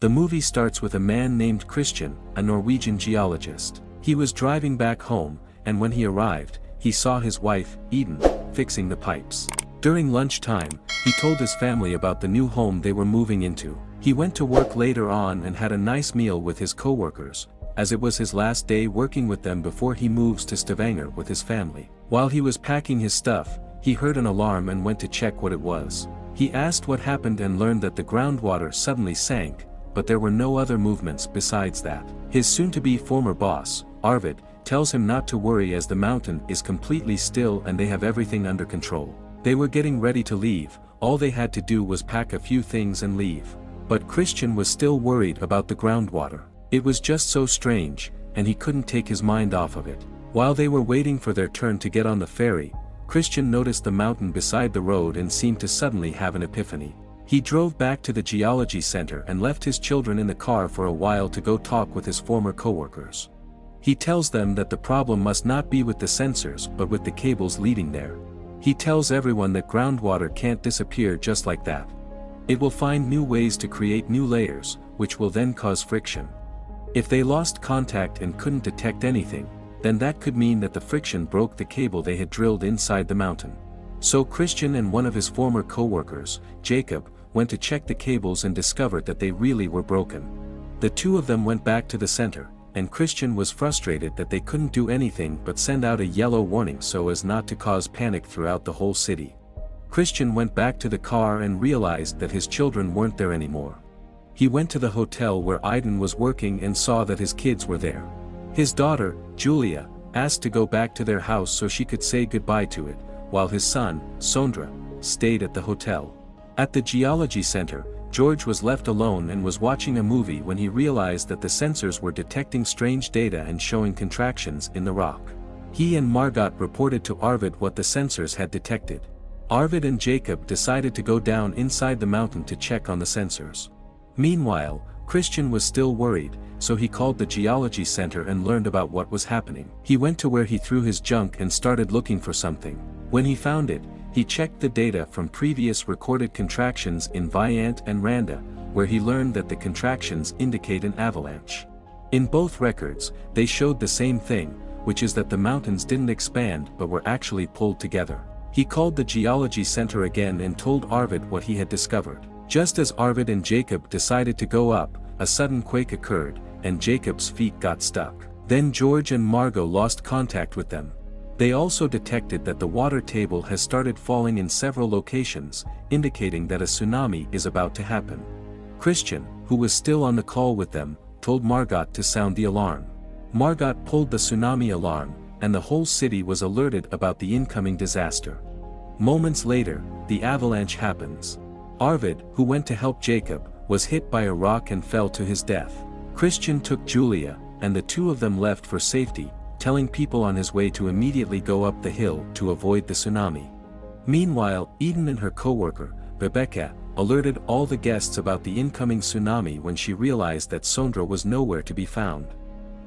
The movie starts with a man named Christian, a Norwegian geologist. He was driving back home, and when he arrived, he saw his wife, Eden, fixing the pipes. During lunchtime, he told his family about the new home they were moving into. He went to work later on and had a nice meal with his co-workers, as it was his last day working with them before he moves to Stavanger with his family. While he was packing his stuff, he heard an alarm and went to check what it was. He asked what happened and learned that the groundwater suddenly sank, but there were no other movements besides that. His soon-to-be former boss, Arvid, tells him not to worry as the mountain is completely still and they have everything under control. They were getting ready to leave, all they had to do was pack a few things and leave. But Christian was still worried about the groundwater. It was just so strange, and he couldn't take his mind off of it. While they were waiting for their turn to get on the ferry, Christian noticed the mountain beside the road and seemed to suddenly have an epiphany. He drove back to the geology center and left his children in the car for a while to go talk with his former co-workers. He tells them that the problem must not be with the sensors but with the cables leading there. He tells everyone that groundwater can't disappear just like that. It will find new ways to create new layers, which will then cause friction. If they lost contact and couldn't detect anything, then that could mean that the friction broke the cable they had drilled inside the mountain. So Christian and one of his former co-workers, Jacob, went to check the cables and discovered that they really were broken. The two of them went back to the center, and Christian was frustrated that they couldn't do anything but send out a yellow warning so as not to cause panic throughout the whole city. Christian went back to the car and realized that his children weren't there anymore. He went to the hotel where Iden was working and saw that his kids were there. His daughter, Julia, asked to go back to their house so she could say goodbye to it, while his son, Sondra, stayed at the hotel. At the geology center, George was left alone and was watching a movie when he realized that the sensors were detecting strange data and showing contractions in the rock. He and Margot reported to Arvid what the sensors had detected. Arvid and Jacob decided to go down inside the mountain to check on the sensors. Meanwhile, Christian was still worried, so he called the geology center and learned about what was happening. He went to where he threw his junk and started looking for something. When he found it, he checked the data from previous recorded contractions in Viant and Randa, where he learned that the contractions indicate an avalanche. In both records, they showed the same thing, which is that the mountains didn't expand but were actually pulled together. He called the geology center again and told Arvid what he had discovered. Just as Arvid and Jacob decided to go up, a sudden quake occurred, and Jacob's feet got stuck. Then George and Margot lost contact with them. They also detected that the water table has started falling in several locations, indicating that a tsunami is about to happen. Christian, who was still on the call with them, told Margot to sound the alarm. Margot pulled the tsunami alarm, and the whole city was alerted about the incoming disaster. Moments later, the avalanche happens. Arvid, who went to help Jacob, was hit by a rock and fell to his death. Christian took Julia, and the two of them left for safety, telling people on his way to immediately go up the hill to avoid the tsunami. Meanwhile, Eden and her co-worker, Rebecca, alerted all the guests about the incoming tsunami when she realized that Sondra was nowhere to be found.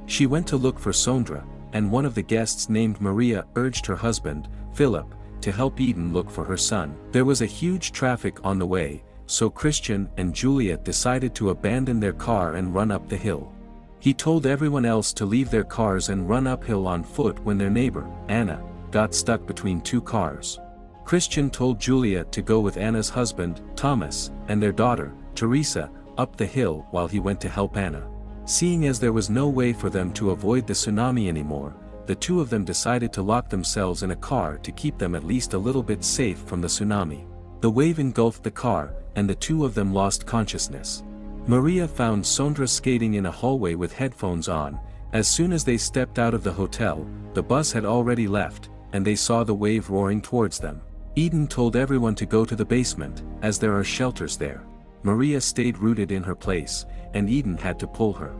She went to look for Sondra, and one of the guests named Maria urged her husband, Philip, to help Eden look for her son. There was a huge traffic on the way, so Christian and Juliet decided to abandon their car and run up the hill. He told everyone else to leave their cars and run uphill on foot when their neighbor, Anna, got stuck between two cars. Christian told Juliet to go with Anna's husband, Thomas, and their daughter, Teresa, up the hill while he went to help Anna. Seeing as there was no way for them to avoid the tsunami anymore, the two of them decided to lock themselves in a car to keep them at least a little bit safe from the tsunami. The wave engulfed the car, and the two of them lost consciousness. Maria found Sondra skating in a hallway with headphones on. As soon as they stepped out of the hotel, the bus had already left, and they saw the wave roaring towards them. Eden told everyone to go to the basement, as there are shelters there. Maria stayed rooted in her place, and Eden had to pull her.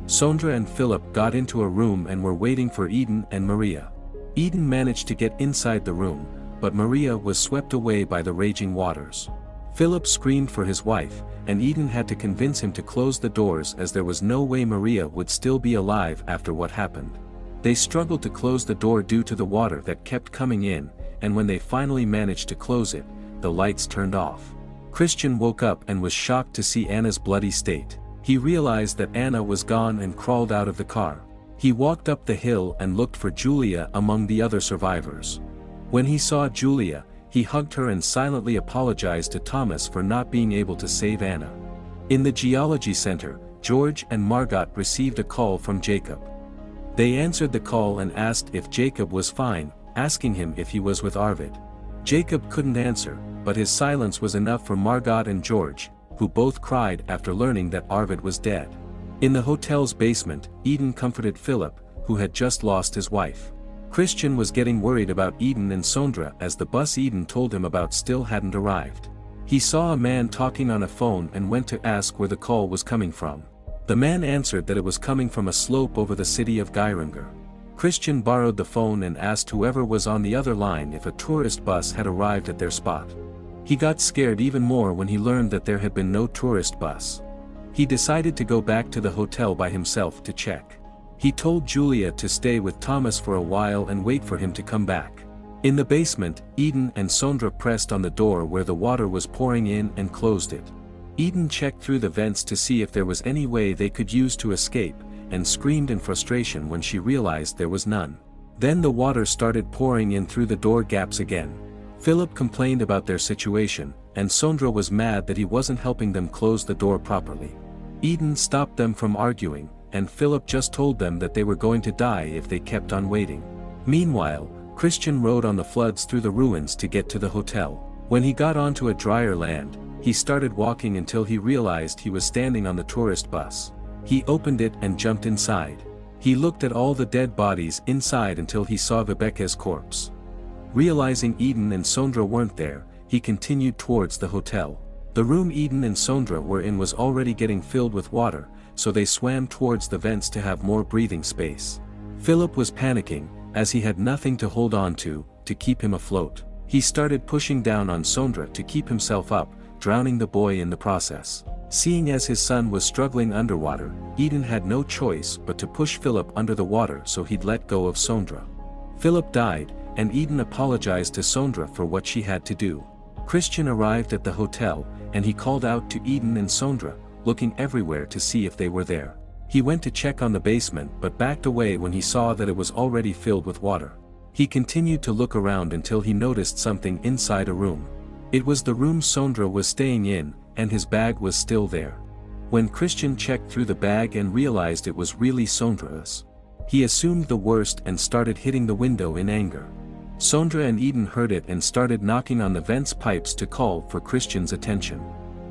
Sondra and Philip got into a room and were waiting for Eden and Maria. Eden managed to get inside the room, but Maria was swept away by the raging waters. Philip screamed for his wife, and Eden had to convince him to close the doors as there was no way Maria would still be alive after what happened. They struggled to close the door due to the water that kept coming in, and when they finally managed to close it, the lights turned off. Christian woke up and was shocked to see Anna's bloody state. He realized that Anna was gone and crawled out of the car. He walked up the hill and looked for Julia among the other survivors. When he saw Julia, he hugged her and silently apologized to Thomas for not being able to save Anna. In the geology center, George and Margot received a call from Jacob. They answered the call and asked if Jacob was fine, asking him if he was with Arvid. Jacob couldn't answer, but his silence was enough for Margot and George, who both cried after learning that Arvid was dead. In the hotel's basement, Eden comforted Philip, who had just lost his wife. Christian was getting worried about Eden and Sondra as the bus Eden told him about still hadn't arrived. He saw a man talking on a phone and went to ask where the call was coming from. The man answered that it was coming from a slope over the city of Geiranger. Christian borrowed the phone and asked whoever was on the other line if a tourist bus had arrived at their spot. He got scared even more when he learned that there had been no tourist bus. He decided to go back to the hotel by himself to check. He told Julia to stay with Thomas for a while and wait for him to come back. In the basement, Eden and Sondra pressed on the door where the water was pouring in and closed it. Eden checked through the vents to see if there was any way they could use to escape, and screamed in frustration when she realized there was none. Then the water started pouring in through the door gaps again. Philip complained about their situation, and Sondra was mad that he wasn't helping them close the door properly. Eden stopped them from arguing, and Philip just told them that they were going to die if they kept on waiting. Meanwhile, Christian rode on the floods through the ruins to get to the hotel. When he got onto a drier land, he started walking until he realized he was standing on the tourist bus. He opened it and jumped inside. He looked at all the dead bodies inside until he saw Vibeka's corpse. Realizing Eden and Sondra weren't there, he continued towards the hotel. The room Eden and Sondra were in was already getting filled with water, so they swam towards the vents to have more breathing space. Philip was panicking, as he had nothing to hold on to keep him afloat. He started pushing down on Sondra to keep himself up, drowning the boy in the process. Seeing as his son was struggling underwater, Eden had no choice but to push Philip under the water so he'd let go of Sondra. Philip died, and Eden apologized to Sondra for what she had to do. Christian arrived at the hotel, and he called out to Eden and Sondra, looking everywhere to see if they were there. He went to check on the basement but backed away when he saw that it was already filled with water. He continued to look around until he noticed something inside a room. It was the room Sondra was staying in, and his bag was still there. When Christian checked through the bag and realized it was really Sondra's, he assumed the worst and started hitting the window in anger. Sondra and Eden heard it and started knocking on the vent's pipes to call for Christian's attention.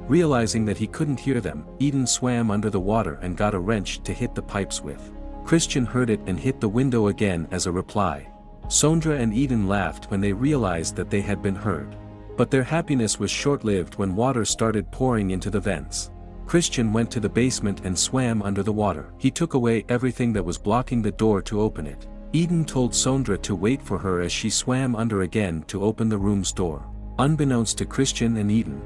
Realizing that he couldn't hear them, Eden swam under the water and got a wrench to hit the pipes with. Christian heard it and hit the window again as a reply. Sondra and Eden laughed when they realized that they had been heard. But their happiness was short-lived when water started pouring into the vents. Christian went to the basement and swam under the water. He took away everything that was blocking the door to open it. Eden told Sondra to wait for her as she swam under again to open the room's door. Unbeknownst to Christian and Eden,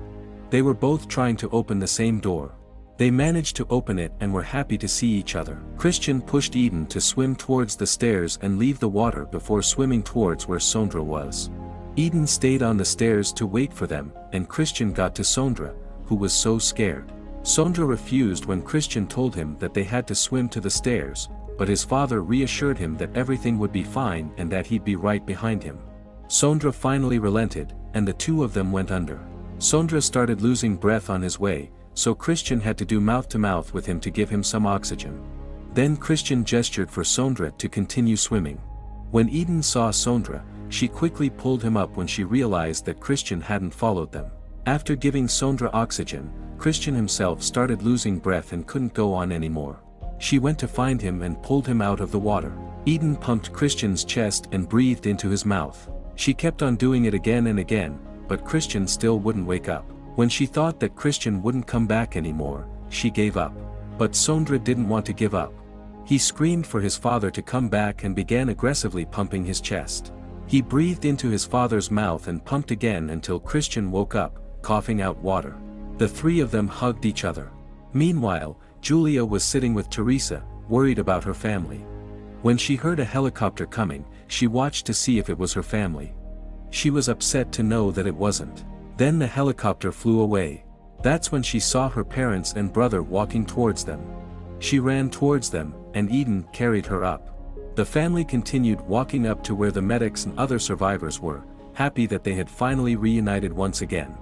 they were both trying to open the same door. They managed to open it and were happy to see each other. Christian pushed Eden to swim towards the stairs and leave the water before swimming towards where Sondra was. Eden stayed on the stairs to wait for them, and Christian got to Sondra, who was so scared. Sondra refused when Christian told him that they had to swim to the stairs, but his father reassured him that everything would be fine and that he'd be right behind him. Sondra finally relented, and the two of them went under. Sondra started losing breath on his way, so Christian had to do mouth-to-mouth with him to give him some oxygen. Then Christian gestured for Sondra to continue swimming. When Eden saw Sondra, she quickly pulled him up when she realized that Christian hadn't followed them. After giving Sondra oxygen, Christian himself started losing breath and couldn't go on anymore. She went to find him and pulled him out of the water. Eden pumped Christian's chest and breathed into his mouth. She kept on doing it again and again, but Christian still wouldn't wake up. When she thought that Christian wouldn't come back anymore, she gave up. But Sondra didn't want to give up. He screamed for his father to come back and began aggressively pumping his chest. He breathed into his father's mouth and pumped again until Christian woke up, coughing out water. The three of them hugged each other. Meanwhile, Julia was sitting with Teresa, worried about her family. When she heard a helicopter coming, she watched to see if it was her family. She was upset to know that it wasn't. Then the helicopter flew away. That's when she saw her parents and brother walking towards them. She ran towards them, and Eden carried her up. The family continued walking up to where the medics and other survivors were, happy that they had finally reunited once again.